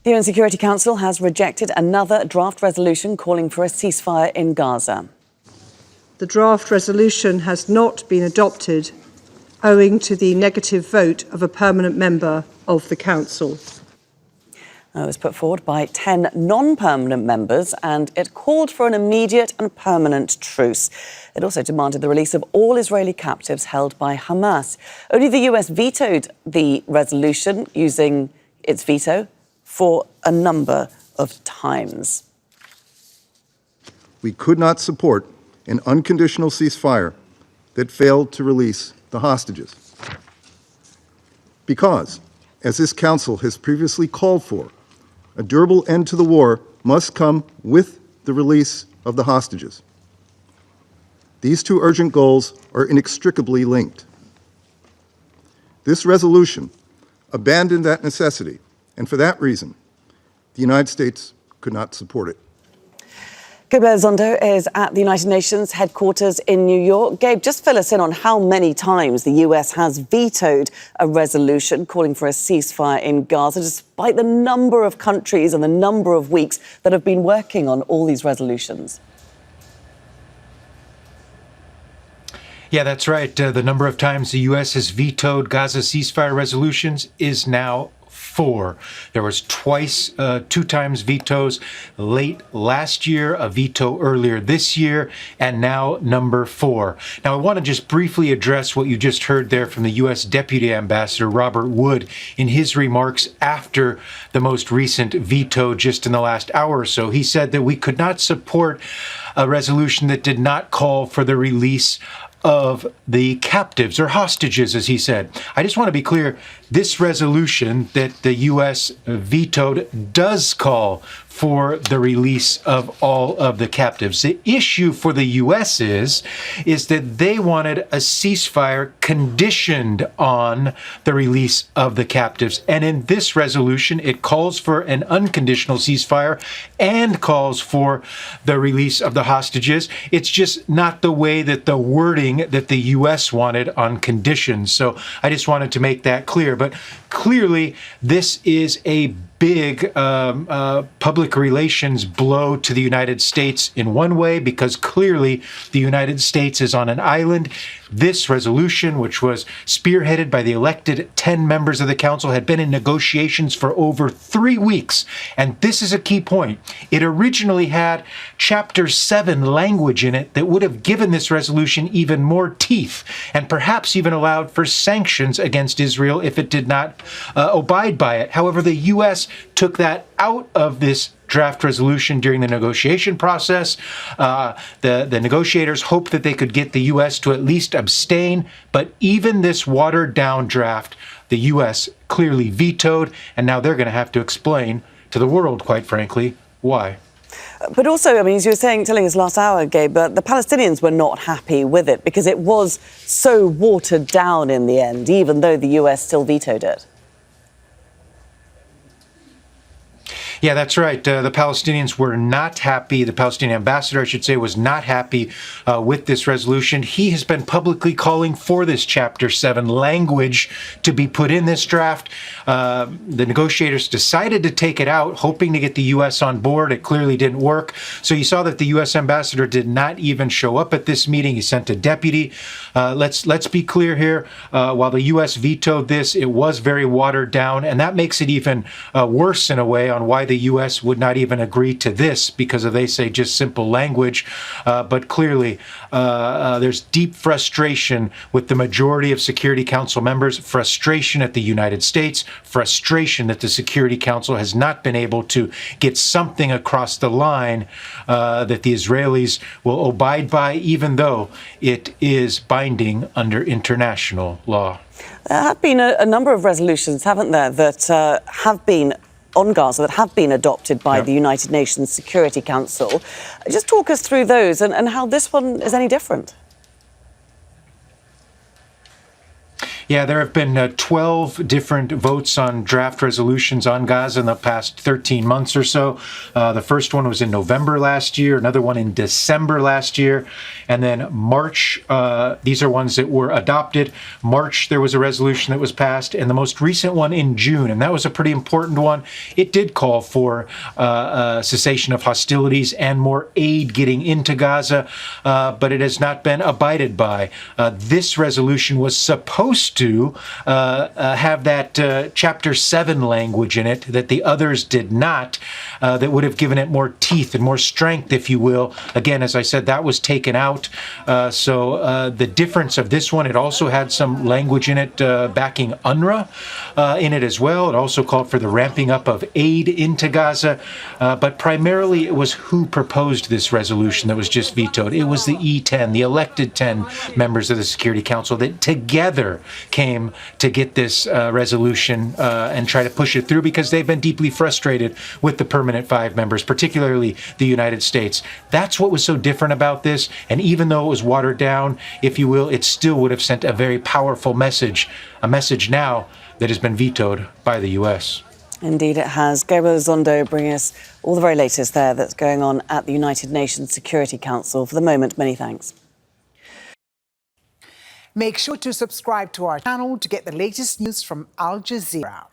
The UN Security Council has rejected another draft resolution calling for a ceasefire in Gaza. The draft resolution has not been adopted owing to the negative vote of a permanent member of the Council. It was put forward by 10 non-permanent members and it called for an immediate and permanent truce. It also demanded the release of all Israeli captives held by Hamas. Only the US vetoed the resolution, using its veto for a number of times. We could not support an unconditional ceasefire that failed to release the hostages. Because, as this Council has previously called for, a durable end to the war must come with the release of the hostages. These two urgent goals are inextricably linked. This resolution abandoned that necessity, and for that reason, the United States could not support it. Gabriel Elizondo is at the United Nations headquarters in New York. Gabe, just fill us in on how many times the US has vetoed a resolution calling for a ceasefire in Gaza, despite the number of countries and the number of weeks that have been working on all these resolutions. Yeah, that's right. The number of times the U.S. has vetoed Gaza ceasefire resolutions is now 4. There was twice, 2 times vetoes late last year, a veto earlier this year, and now number 4. Now, I want to just briefly address what you just heard there from the U.S. Deputy Ambassador Robert Wood in his remarks after the most recent veto just in the last hour or so. He said that we could not support a resolution that did not call for the release of the captives, or hostages, as he said. I just want to be clear, this resolution that the U.S. vetoed does call for the release of all of the captives. The issue for the U.S. is that they wanted a ceasefire conditioned on the release of the captives. And in this resolution, it calls for an unconditional ceasefire and calls for the release of the hostages. It's just not the way that the wording that the U.S. wanted on conditions. So I just wanted to make that clear. But clearly, this is a big public relations blow to the United States in one way, because clearly the United States is on an island. This resolution, which was spearheaded by the elected 10 members of the Council, had been in negotiations for over 3 weeks. And this is a key point. It originally had Chapter 7 language in it that would have given this resolution even more teeth and perhaps even allowed for sanctions against Israel if it did not abide by it. However, the U.S. took that out of this draft resolution during the negotiation process. The negotiators hoped that they could get the U.S. to at least abstain, but even this watered-down draft, the U.S. clearly vetoed, and now they're going to have to explain to the world, quite frankly, why. But also, I mean, as you were telling us last hour, Gabe, the Palestinians were not happy with it because it was so watered down in the end, even though the U.S. still vetoed it. Yeah, that's right. The Palestinians were not happy. The Palestinian ambassador, I should say, was not happy with this resolution. He has been publicly calling for this Chapter 7 language to be put in this draft. The negotiators decided to take it out, hoping to get the U.S. on board. It clearly didn't work. So you saw that the U.S. ambassador did not even show up at this meeting. He sent a deputy. Let's be clear here. While the U.S. vetoed this, it was very watered down, and that makes it even worse in a way on why the U.S. would not even agree to this, because of, they say, just simple language. But clearly, there's deep frustration with the majority of Security Council members, frustration at the United States, frustration that the Security Council has not been able to get something across the line that the Israelis will abide by, even though it is binding under international law. There have been a number of resolutions, haven't there, that have been on Gaza that have been adopted by the United Nations Security Council. Just talk us through those and how this one is any different. Yeah, there have been 12 different votes on draft resolutions on Gaza in the past 13 months or so. The first one was in November last year, another one in December last year, and then March. These are ones that were adopted. March, there was a resolution that was passed, and the most recent one in June, and that was a pretty important one. It did call for cessation of hostilities and more aid getting into Gaza, but it has not been abided by. This resolution was supposed to have that Chapter 7 language in it that the others did not, that would have given it more teeth and more strength, if you will. Again, as I said, that was taken out. So the difference of this one, it also had some language in it backing UNRWA in it as well. It also called for the ramping up of aid into Gaza. But primarily, it was who proposed this resolution that was just vetoed. It was the E10, the elected 10 members of the Security Council that together came to get this resolution and try to push it through, because they've been deeply frustrated with the permanent 5 members, particularly the United States. That's what was so different about this. And even though it was watered down, if you will, it still would have sent a very powerful message, a message now that has been vetoed by the U.S. Indeed, it has. Gabriel Elizondo bringing us all the very latest there that's going on at the United Nations Security Council. For the moment, many thanks. Make sure to subscribe to our channel to get the latest news from Al Jazeera.